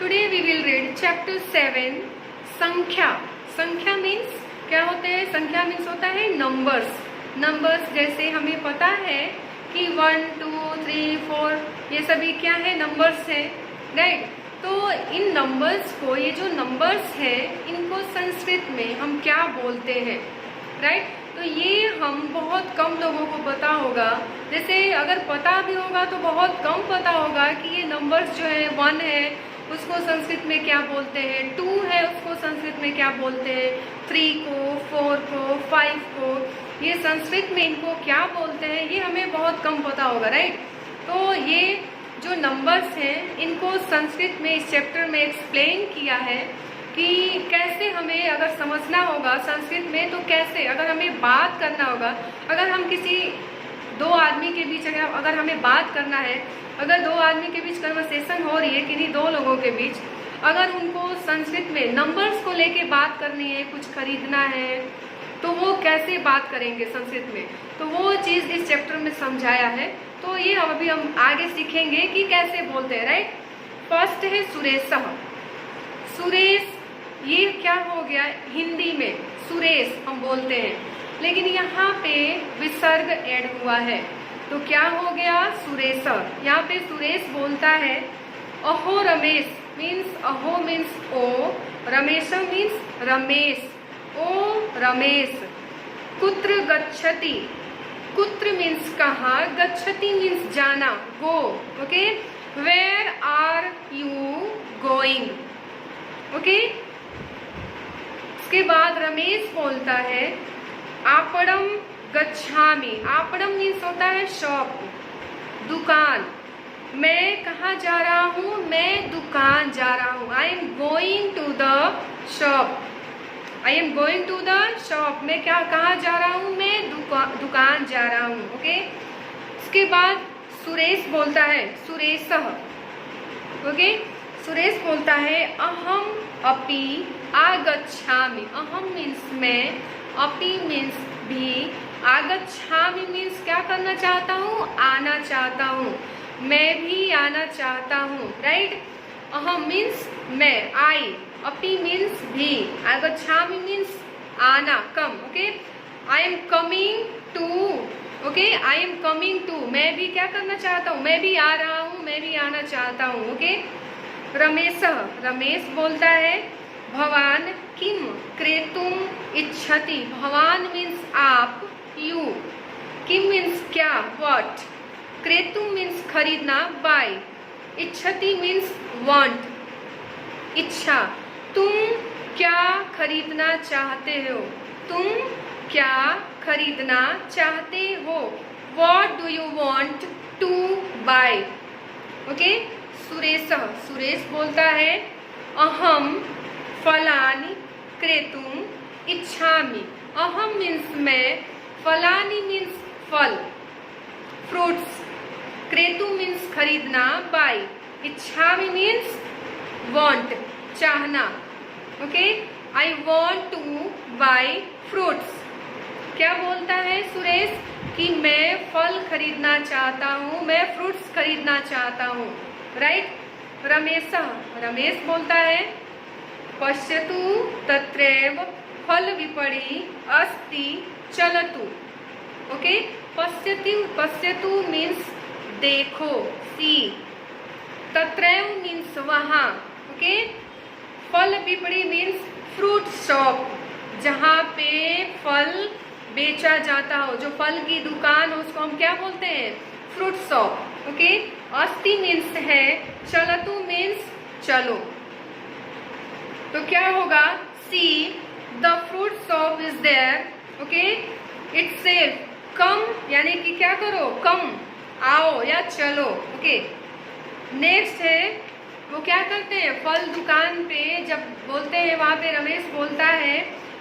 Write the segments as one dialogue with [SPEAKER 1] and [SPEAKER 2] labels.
[SPEAKER 1] Today we will read chapter 7 संख्या. संख्या means क्या होते हैं? संख्या मीन्स होता है नंबर्स. नंबर्स जैसे हमें पता है कि 1 2 3 4 ये सभी क्या है? नंबर्स है, राइट. तो इन नंबर्स को, ये जो नंबर्स है, इनको संस्कृत में हम क्या बोलते हैं, राइट. तो ये हम बहुत कम लोगों को पता होगा. जैसे अगर पता भी होगा तो बहुत कम पता होगा कि ये नंबर्स जो है 1 है उसको संस्कृत में क्या बोलते हैं, 2 है उसको संस्कृत में क्या बोलते हैं, 3 को, 4 को, 5 को, ये संस्कृत में इनको क्या बोलते हैं ये हमें बहुत कम पता होगा, राइट. तो ये जो नंबर्स हैं इनको संस्कृत में इस चैप्टर में एक्सप्लेन किया है कि कैसे हमें अगर समझना होगा संस्कृत में, तो कैसे अगर हमें बात करना होगा, अगर हम किसी दो आदमी के बीच अगर हमें बात करना है, अगर दो आदमी के बीच कन्वर्सेशन हो रही है किन्हीं दो लोगों के बीच, अगर उनको संस्कृत में नंबर्स को लेके बात करनी है, कुछ खरीदना है, तो वो कैसे बात करेंगे संस्कृत में, तो वो चीज़ इस चैप्टर में समझाया है. तो ये अभी हम आगे सीखेंगे कि कैसे बोलते हैं, राइट. फर्स्ट है सुरेशः. सुरेश ये क्या हो गया? हिंदी में सुरेश हम बोलते हैं, लेकिन यहाँ पे विसर्ग ऐड हुआ है तो क्या हो गया? सुरेश. यहाँ पे सुरेश बोलता है अहो रमेश मीन्स अहो means oh, Ramesh means Ramesh, ओ रमेश. कुत्र गच्छति, कुत्र मीन्स कहाँ, गच्छति मीन्स जाना, go, okay. Where are you going, okay. उसके बाद रमेश बोलता है आपणम गच्छामि. आपणम मीन्स होता है शॉप, दुकान. मैं कहाँ जा रहा हूँ? मैं दुकान जा रहा हूँ. I am going to the shop. I am going to the shop. मैं क्या कहाँ जा रहा हूँ? मैं दुकान जा रहा हूँ, ओके. उसके बाद सुरेश बोलता है सुरेशः, ओके. सुरेश बोलता है अहम अपि आगच्छामि. अहम मीन्स मैं, अपि मीन्स भी, आगच्छामि मीन्स क्या करना चाहता हूँ? आना चाहता हूँ. मैं भी आना चाहता हूँ, राइट. अहम मीन्स मैं, आई. अपि मीन्स भी, आगच्छामि मीन्स आना, come, okay. I am coming too, okay. I am coming too, मैं भी क्या करना चाहता हूँ? मैं भी आ रहा हूँ, मैं भी आना चाहता हूँ, ओके. रमेशः, रमेश बोलता है भवान किम क्रेतुम इच्छति. भवान मीन्स आप, यू. किम मीन्स क्या, व्हाट. क्रेतुम मीन्स खरीदना, बाय. इच्छति मीन्स वांट, इच्छा. तुम क्या खरीदना चाहते हो? तुम क्या खरीदना चाहते हो? What do you want to buy, okay. Suresh, Suresh बोलता है अहम फलानि क्रेतुम इच्छामि. अहम मीन्स मैं, फलानि मीन्स फल, फ्रूट्स, क्रेतुम मीन्स खरीदना, बाय. इच्छामि मीन्स वांट, चाहना, okay. I want to buy fruits. क्या बोलता है सुरेश कि मैं फल खरीदना चाहता हूँ, मैं फ्रूट्स खरीदना चाहता हूँ, राइट. रमेशः, रमेश बोलता है पश्यतु तत्रैव फल विपणी अस्ति चलतु, ओके. पश्यतु, पश्यतु मीन्स देखो, सी. तत्रैव मीन्स वहाँ, ओके. फल विपणी मीन्स फ्रूट शॉप, जहाँ पे फल बेचा जाता हो, जो फल की दुकान हो उसको हम क्या बोलते हैं? Fruit shop, okay. अस्ति मीन्स है, चलतु मीन्स चलो. तो क्या होगा? See the fruit shop is there, okay. Itself come, यानी कि क्या करो? कम, आओ या चलो, ओके. नेक्स्ट है वो क्या करते हैं? फल दुकान पे जब बोलते हैं वहाँ पे रमेश बोलता है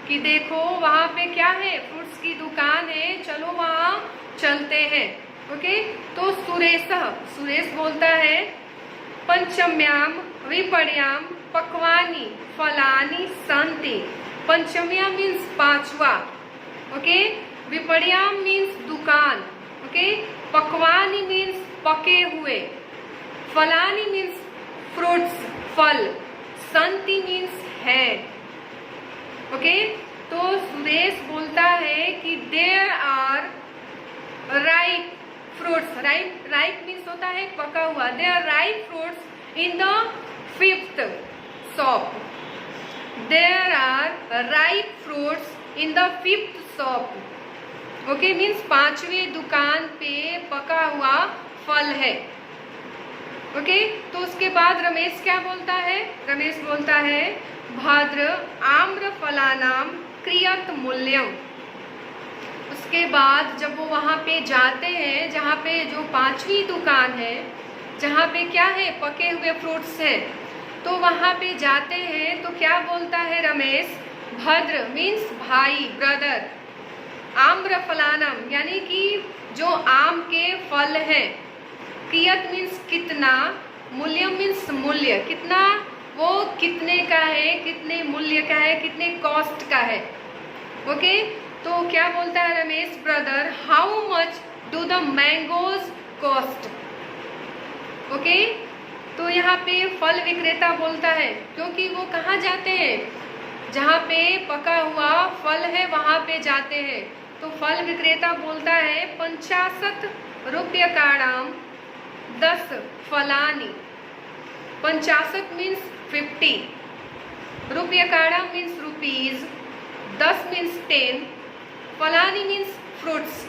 [SPEAKER 1] कि देखो वहाँ पे क्या है? फ्रूट्स की दुकान है, चलो वहाँ चलते हैं, ओके. तो सुरेशः, सुरेश बोलता है पंचम्याम विपण्याम पक्वानि फलानि सन्ति. पंचम्या मीन्स पांचवा, ओके. विपण्याम मीन्स दुकान, ओके. पक्वानि मीन्स पके हुए, फलानि मीन्स फ्रूट्स, फल, संति मीन्स है। ओके, तो सुरेश बोलता है कि there are ripe fruits, ripe means होता है पका हुआ, there are ripe fruits in the 5th shop, there are ripe fruits in the 5th shop. Okay, means 5वीं दुकान पे पका हुआ फल है। ओके, तो उसके बाद रमेश क्या बोलता है? रमेश बोलता है भद्र आम्र फलानाम क्रियत मूल्यम। उसके बाद जब वो वहाँ पे जाते हैं जहाँ पे जो 5वीं दुकान है, जहाँ पे क्या है, पके हुए फ्रूट्स हैं, तो वहाँ पे जाते हैं तो क्या बोलता है रमेश? भद्र मीन्स भाई, ब्रदर, आम्र फलानाम यानी कि जो आम के फल है, कियत मीन्स कितना, मूल्यम मीन्स मूल्य, कितना, वो कितने का है, कितने मूल्य का है, कितने कॉस्ट का है। ओके, तो क्या बोलता है Ramesh? Brother how much do the mangoes cost. Okay, तो यहाँ पे फल विक्रेता बोलता है, क्योंकि वो कहाँ जाते हैं? जहाँ पे पका हुआ फल है वहाँ पे जाते हैं। तो फल विक्रेता बोलता है 50 रूप्यकाणाम 10 फलानी। 50 मीन्स 50, रूप्यकाणाम मीन्स रुपीज, 10 मीन्स 10, फलानी मीन्स फ्रूट्स।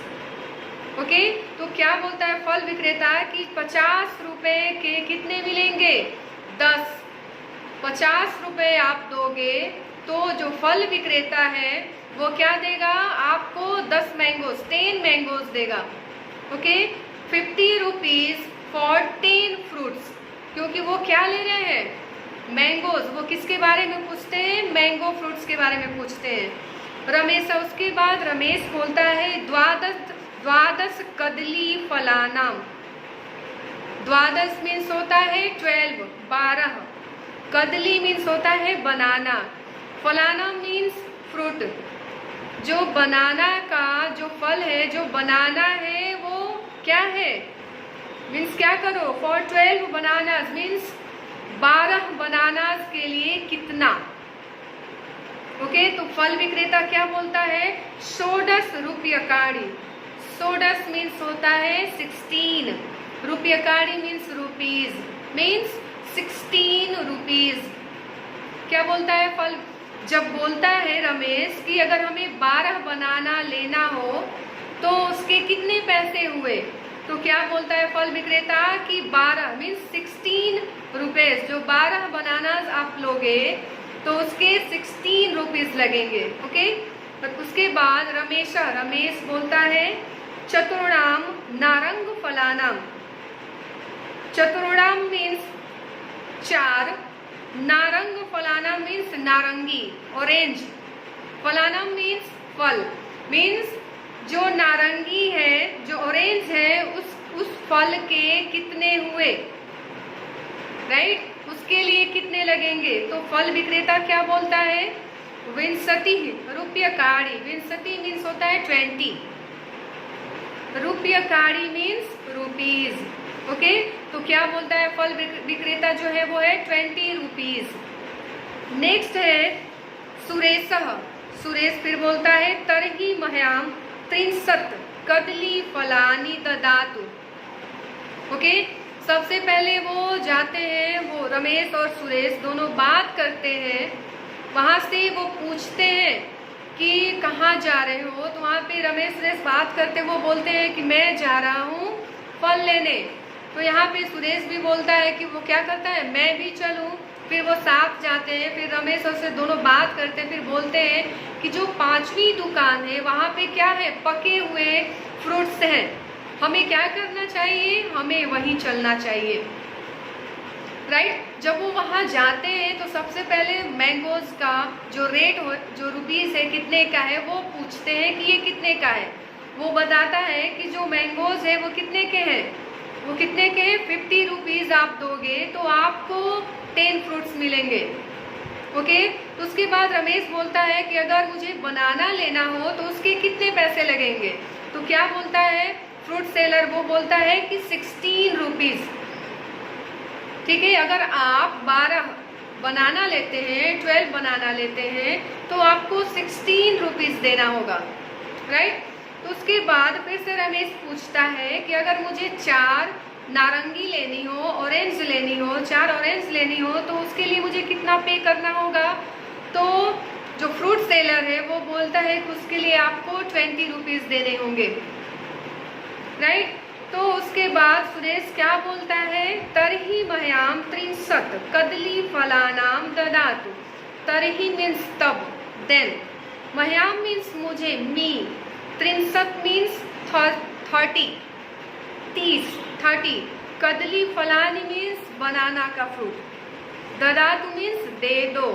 [SPEAKER 1] ओके, तो क्या बोलता है फल विक्रेता कि 50 रुपए के कितने मिलेंगे? 10। 50 रुपए आप दोगे तो जो फल विक्रेता है वो क्या देगा आपको? 10 मैंगोज, 10 मैंगोज देगा। ओके, 50 रुपीज फॉर 10 फ्रूट्स, क्योंकि वो क्या ले रहे हैं? मैंगोज। वो किसके बारे में पूछते हैं? मैंगो फ्रूट्स के बारे में पूछते हैं रमेश। उसके बाद रमेश बोलता है द्वादश कदली फलानाम। द्वादश मीन्स होता है 12, 12। कदली मीन्स होता है बनाना, फलाना मीन्स फ्रूट। जो बनाना का जो फल है, जो बनाना है, वो क्या है? मीन्स क्या करो? फॉर 12 बनानास मीन्स 12 बनानास के लिए कितना। ओके, तो फल विक्रेता क्या बोलता है? 16 रूप्यकाणी। 16 मीन्स होता है 16, रूप्यकाणी मीन्स रुपीज, मीन्स 16 रुपीज। क्या बोलता है फल? जब बोलता है रमेश कि अगर हमें 12 बनाना लेना हो तो उसके कितने पैसे हुए, तो क्या बोलता है फल विक्रेता कि 12 मीन्स 16 रुपीज। जो 12 बनानास आप लोगे तो उसके 16 रुपीज लगेंगे। ओके, और उसके बाद रमेश बोलता है चतुर्णाम नारंग फलानाम। चतुर्णाम मीन्स 4, नारंग फलाना मीन्स नारंगी, ऑरेंज। फलानाम मीन्स फल, मीन्स जो नारंगी है, जो ऑरेंज है, उस फल के कितने हुए, राइट? उसके लिए कितने लगेंगे? तो फल विक्रेता क्या बोलता है? 20 रूप्यकाणी। 20 मीन्स होता है 20, रूप्यकाणी मीन्स रुपीज। ओके, तो क्या बोलता है फल विक्रेता जो है वो है 20 रुपीज। नेक्स्ट है सुरेश फिर बोलता है तरही मह्याम 30 कदली फलानी ददातु। ओके, सबसे पहले वो जाते हैं, वो रमेश और सुरेश दोनों बात करते हैं। वहाँ से वो पूछते हैं कि कहाँ जा रहे हो, तो वहाँ पे रमेश सुरेश बात करते, वो बोलते हैं कि मैं जा रहा हूँ फल लेने। तो यहाँ पे सुरेश भी बोलता है कि वो क्या करता है, मैं भी चलूँ। फिर वो साथ जाते हैं, फिर रमेश और से दोनों बात करते हैं, फिर बोलते हैं कि जो 5वीं दुकान है वहाँ पे क्या है, पके हुए फ्रूट्स हैं, हमें क्या करना चाहिए, हमें वहीं चलना चाहिए, राइट? जब वो वहाँ जाते हैं तो सबसे पहले मैंगोज का जो रेट हो, जो रुपीस है कितने का है, वो पूछते हैं कि ये कितने का है। वो बताता है कि जो मैंगोज है वो कितने के हैं, वो कितने के हैं, 50 रुपीज आप दोगे तो आपको 10 फ्रूट्स मिलेंगे। ओके, तो उसके बाद रमेश बोलता है कि अगर मुझे बनाना लेना हो तो उसके कितने पैसे लगेंगे। तो क्या बोलता है फ्रूट सेलर, वो बोलता है कि 16 रुपीज। ठीक है, अगर आप 12 बनाना लेते हैं, 12 बनाना लेते हैं, तो आपको 16 रुपीज़ देना होगा, राइट। तो उसके बाद फिर से रमेश पूछता है कि अगर मुझे 4 नारंगी लेनी हो, ऑरेंज लेनी हो, 4 ऑरेंज लेनी हो, तो उसके लिए मुझे कितना पे करना होगा। तो जो फ्रूट सेलर है वो बोलता है कि उसके लिए आपको 20 रुपीज़ देने होंगे, राइट। तो उसके बाद सुरेश क्या बोलता है, तरही मह्याम 63 कदली फलानाम ददातु। तरही मीन्स तब, देन, मह्याम मीन्स मुझे, मी, 63 मीन्स 30, कदली फलानी मीन्स बनाना का फ्रूट, ददातु मीन्स दे दो।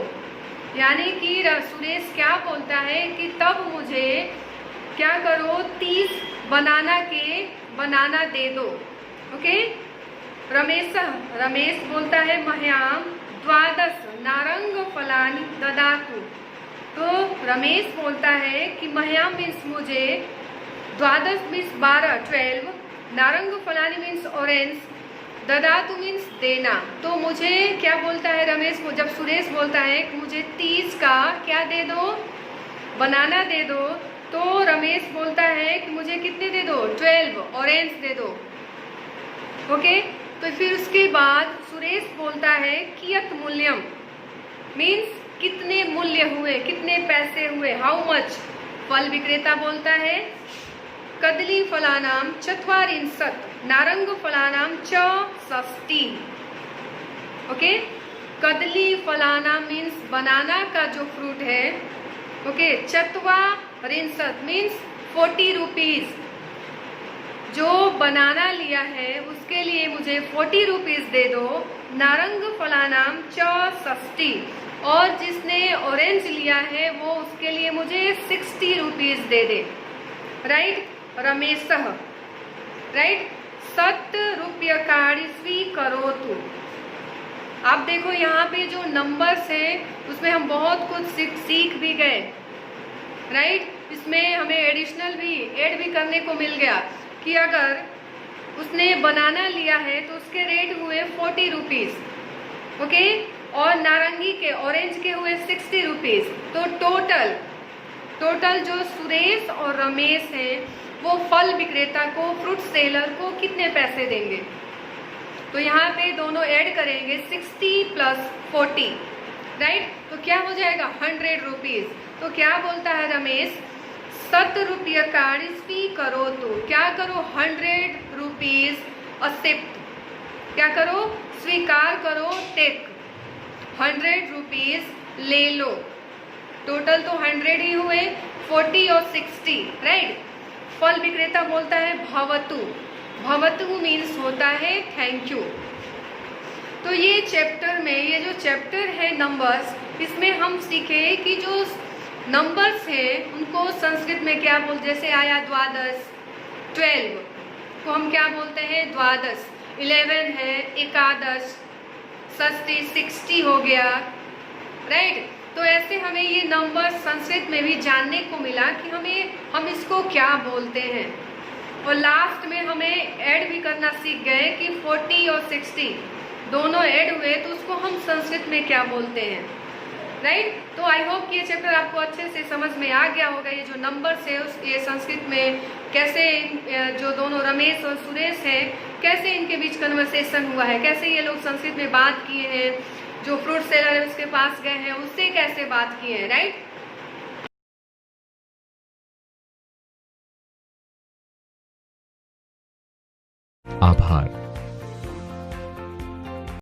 [SPEAKER 1] यानी कि सुरेश क्या बोलता है कि तब मुझे क्या करो, 30 बनाना दे दो, ओके। रमेश बोलता है मह्याम 12 नारंग फलानी ददातु। तो रमेश बोलता है कि मह्याम मीन्स मुझे, 12 मीन्स 12, नारंग फलानी मीन्स ऑरेंज, ददातु मीन्स देना। तो मुझे क्या बोलता है रमेश को, जब सुरेश बोलता है कि मुझे 30 का क्या दे दो, बनाना दे दो, तो रमेश बोलता है कि मुझे कितने दे दो, 12 ऑरेंज दे दो, ओके। तो फिर उसके बाद सुरेश बोलता है कियत मूल्यम मीन्स कितने मूल्य हुए, कितने पैसे हुए, हाउ मच। फल विक्रेता बोलता है कदली फलानाम 44 नारंग फलानाम 64, ओके। कदली फलाना मीन्स बनाना का जो फ्रूट है, ओके। 44 means 40 rupees. जो बनाना लिया है उसके लिए मुझे 40 रुपीज़ दे दो, नारंग फलानाम 64, और जिसने ऑरेंज लिया है वो उसके लिए मुझे 60 रुपीज़ दे दे, राइट। रमेश, राइट, 7 रूप्यकाणि स्वीकरोतु। आप देखो यहाँ पे जो नंबर्स है उसमें हम बहुत कुछ सीख भी गए, राइट। इसमें हमें एडिशनल भी ऐड भी करने को मिल गया कि अगर उसने बनाना लिया है तो उसके रेट हुए 40 रुपीज़, ओके, और नारंगी के, ऑरेंज के हुए 60 रुपीज़। तो टोटल जो सुरेश और रमेश है वो फल विक्रेता को, फ्रूट सेलर को कितने पैसे देंगे। तो यहाँ पे दोनों ऐड करेंगे 60 प्लस 40, राइट। तो क्या हो जाएगा 100 रुपीज़। तो क्या बोलता है रमेश, 7 रूप्यकाणि स्वीकरोतु। क्या करो, 100 रुपीज़ एक्सेप्ट, क्या करो, स्वीकार करो, टेक, 100 रुपीज़ ले लो। टोटल तो 100 ही हुए, 40 और 60, राइट। फल विक्रेता बोलता है भवतु। भवतु मीन्स होता है थैंक यू। तो ये चैप्टर में, ये जो चैप्टर है नंबर्स, इसमें हम सीखे कि जो नंबर्स है उनको संस्कृत में क्या बोलते, जैसे आया 12, 12 को हम क्या बोलते हैं, द्वादश। 11 है एकादश, षष्ठी 60 हो गया, राइट। तो ऐसे हमें ये नंबर संस्कृत में भी जानने को मिला कि हम इसको क्या बोलते हैं। और लास्ट में हमें ऐड भी करना सीख गए कि 40 और 60 दोनों ऐड हुए तो उसको हम संस्कृत में क्या बोलते हैं, राइट। तो आई होप कि ये चैप्टर आपको अच्छे से समझ में आ गया होगा। ये जो नंबर्स है ये संस्कृत में कैसे, जो दोनों रमेश और सुरेश हैं, कैसे इनके बीच कन्वर्सेशन हुआ है, कैसे ये लोग संस्कृत में बात किए हैं, जो फ्रूट सेलर है उसके पास गए हैं उससे कैसे बात किए हैं, राइट।
[SPEAKER 2] आभार।